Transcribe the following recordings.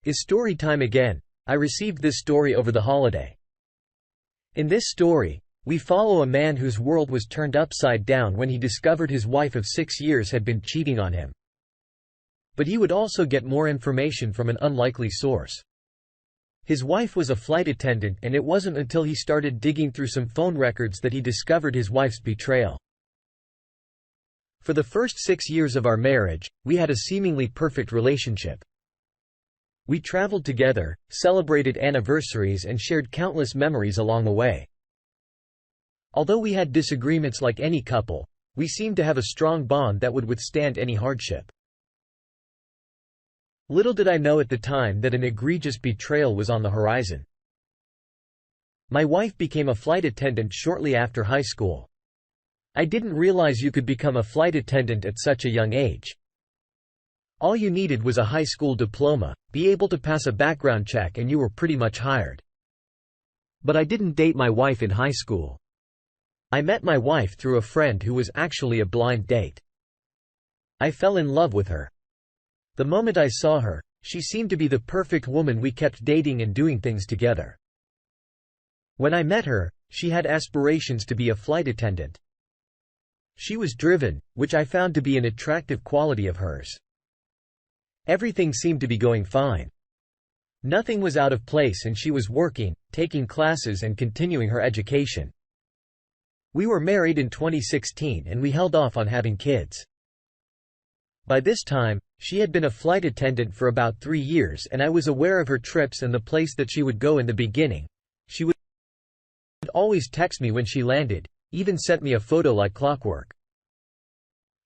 Is story time again. I received this story over the holiday. In this story, we follow a man whose world was turned upside down when he discovered his wife of 6 years had been cheating on him. But he would also get more information from an unlikely source. His wife was a flight attendant, and it wasn't until he started digging through some phone records that he discovered his wife's betrayal. For the first 6 years of our marriage, we had a seemingly perfect relationship. We traveled together, celebrated anniversaries, and shared countless memories along the way. Although we had disagreements like any couple, we seemed to have a strong bond that would withstand any hardship. Little did I know at the time that an egregious betrayal was on the horizon. My wife became a flight attendant shortly after high school. I didn't realize you could become a flight attendant at such a young age. All you needed was a high school diploma, be able to pass a background check, and you were pretty much hired. But I didn't date my wife in high school. I met my wife through a friend who was actually a blind date. I fell in love with her. The moment I saw her, she seemed to be the perfect woman. We kept dating and doing things together. When I met her, she had aspirations to be a flight attendant. She was driven, which I found to be an attractive quality of hers. Everything seemed to be going fine. Nothing was out of place, and she was working, taking classes, and continuing her education. We were married in 2016, and we held off on having kids. By this time, she had been a flight attendant for about 3 years, and I was aware of her trips and the place that she would go. In the beginning, she would always text me when she landed, even sent me a photo like clockwork.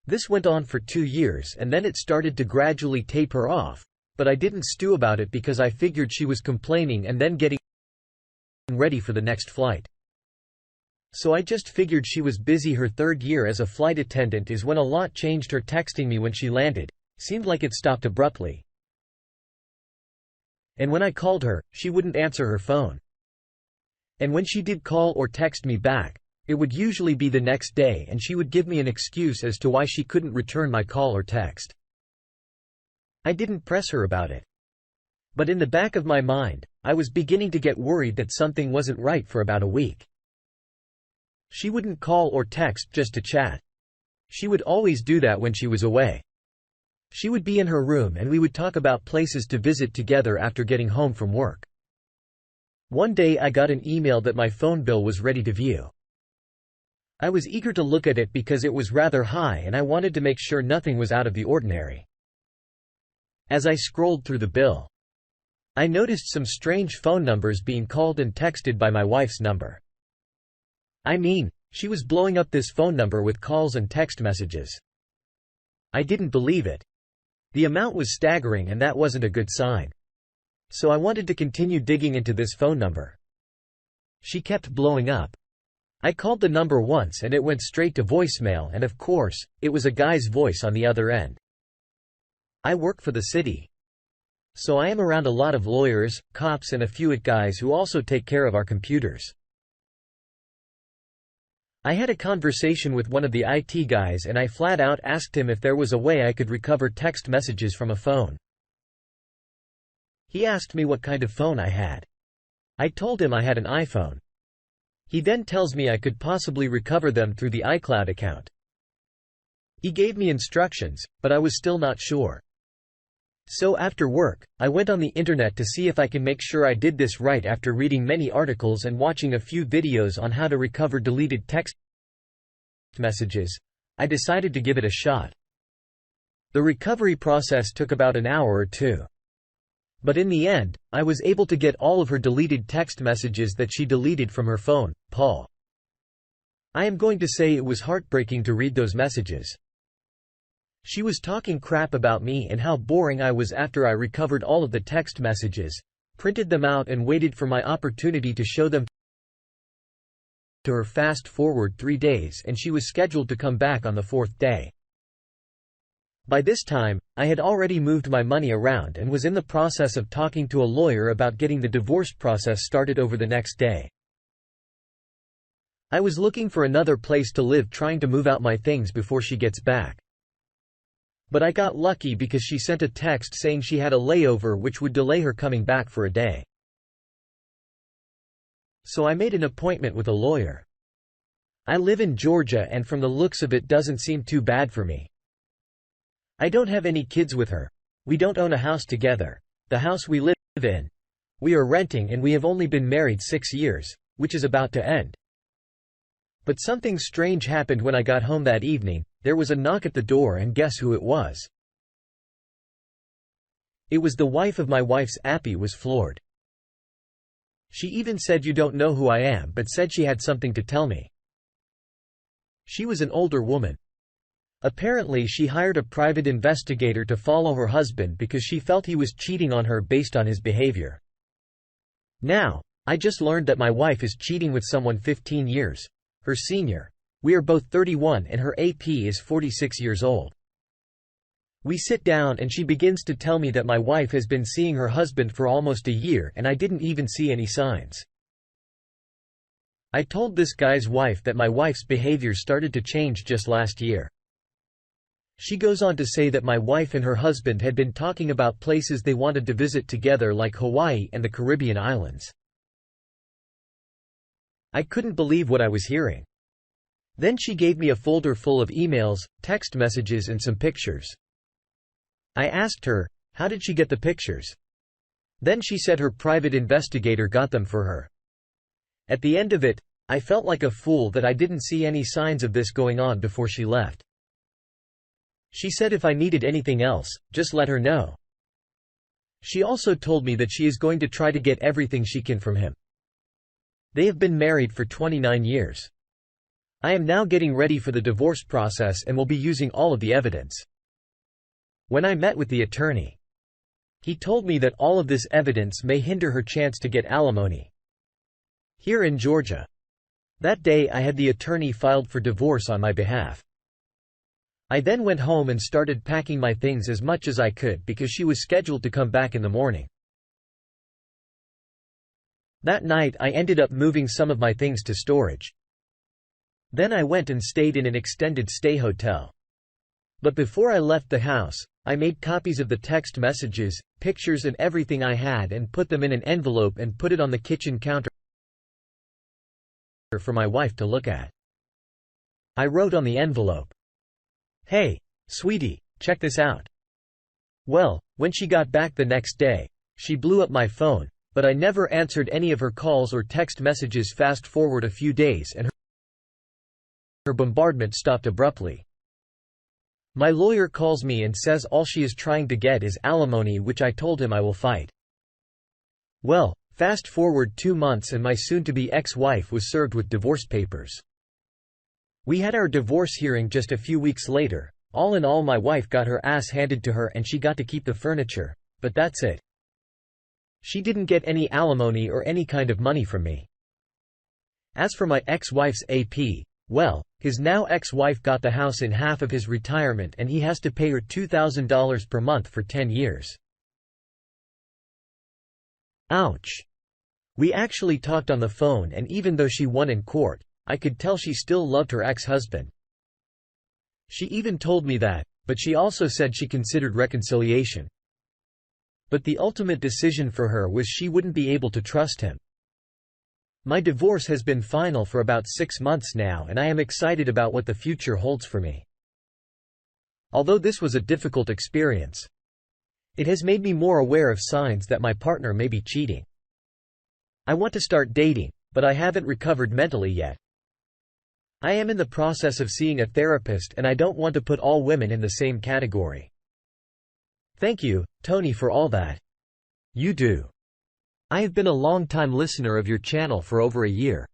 This went on for 2 years, and then it started to gradually taper off, but I didn't stew about it because I figured she was complaining and then getting ready for the next flight. So I just figured she was busy. Her 3rd year as a flight attendant is when a lot changed. Her texting me when she landed seemed like it stopped abruptly. And when I called her, she wouldn't answer her phone. And when she did call or text me back, it would usually be the next day, and she would give me an excuse as to why she couldn't return my call or text. I didn't press her about it. But in the back of my mind, I was beginning to get worried that something wasn't right. For about a week, she wouldn't call or text just to chat. She would always do that when she was away. She would be in her room, and we would talk about places to visit together after getting home from work. One day I got an email that my phone bill was ready to view. I was eager to look at it because it was rather high, and I wanted to make sure nothing was out of the ordinary. As I scrolled through the bill, I noticed some strange phone numbers being called and texted by my wife's number. I mean, she was blowing up this phone number with calls and text messages. I didn't believe it. The amount was staggering, and that wasn't a good sign. So I wanted to continue digging into this phone number. She kept blowing up. I called the number once, and it went straight to voicemail, and of course, it was a guy's voice on the other end. I work for the city, so I am around a lot of lawyers, cops, and a few IT guys who also take care of our computers. I had a conversation with one of the IT guys, and I flat out asked him if there was a way I could recover text messages from a phone. He asked me what kind of phone I had. I told him I had an iPhone. He then tells me I could possibly recover them through the iCloud account. He gave me instructions, but I was still not sure. So after work, I went on the internet to see if I can make sure I did this right. After reading many articles and watching a few videos on how to recover deleted text messages, I decided to give it a shot. The recovery process took about an hour or two. But in the end, I was able to get all of her deleted text messages that she deleted from her phone. Paul. I am going to say it was heartbreaking to read those messages. She was talking crap about me and how boring I was. After I recovered all of the text messages, printed them out, and waited for my opportunity to show them to her. Fast forward 3 days, and she was scheduled to come back on the 4th day. By this time, I had already moved my money around and was in the process of talking to a lawyer about getting the divorce process started over the next day. I was looking for another place to live, trying to move out my things before she gets back. But I got lucky because she sent a text saying she had a layover which would delay her coming back for a day. So I made an appointment with a lawyer. I live in Georgia and from the looks of it doesn't seem too bad for me. I don't have any kids with her. We don't own a house together. The house we live in, we are renting and we have only been married 6 years, which is about to end. But something strange happened when I got home that evening. There was a knock at the door and guess who it was? It was the wife of my wife's. Appy was floored. She even said, "You don't know who I am," but said she had something to tell me. She was an older woman. Apparently she hired a private investigator to follow her husband because she felt he was cheating on her based on his behavior. Now, I just learned that my wife is cheating with someone 15 years. Her senior. We are both 31 and her AP is 46 years old. We sit down and she begins to tell me that my wife has been seeing her husband for almost a year and I didn't even see any signs. I told this guy's wife that my wife's behavior started to change just last year. She goes on to say that my wife and her husband had been talking about places they wanted to visit together like Hawaii and the Caribbean islands. I couldn't believe what I was hearing. Then she gave me a folder full of emails, text messages and some pictures. I asked her, how did she get the pictures? Then she said her private investigator got them for her. At the end of it, I felt like a fool that I didn't see any signs of this going on before she left. She said if I needed anything else, just let her know. She also told me that she is going to try to get everything she can from him. They have been married for 29 years. I am now getting ready for the divorce process and will be using all of the evidence. When I met with the attorney, he told me that all of this evidence may hinder her chance to get alimony here in Georgia. That day I had the attorney filed for divorce on my behalf. I then went home and started packing my things as much as I could because she was scheduled to come back in the morning. That night I ended up moving some of my things to storage. Then I went and stayed in an extended stay hotel. But before I left the house, I made copies of the text messages, pictures and everything I had and put them in an envelope and put it on the kitchen counter for my wife to look at. I wrote on the envelope, "Hey, sweetie, check this out." Well, when she got back the next day, she blew up my phone, but I never answered any of her calls or text messages. Fast forward a few days and her bombardment stopped abruptly. My lawyer calls me and says all she is trying to get is alimony, which I told him I will fight. Well, fast forward 2 months and my soon-to-be ex-wife was served with divorce papers. We had our divorce hearing just a few weeks later. All in all, my wife got her ass handed to her and she got to keep the furniture, but that's it. She didn't get any alimony or any kind of money from me. As for my ex-wife's AP, well, his now ex-wife got the house in half of his retirement and he has to pay her $2,000 per month for 10 years. Ouch. We actually talked on the phone and even though she won in court, I could tell she still loved her ex-husband. She even told me that, but she also said she considered reconciliation. But the ultimate decision for her was she wouldn't be able to trust him. My divorce has been final for about 6 months now and I am excited about what the future holds for me. Although this was a difficult experience, it has made me more aware of signs that my partner may be cheating. I want to start dating, but I haven't recovered mentally yet. I am in the process of seeing a therapist and I don't want to put all women in the same category. Thank you, Tony, for all that you do. I have been a long-time listener of your channel for over a year.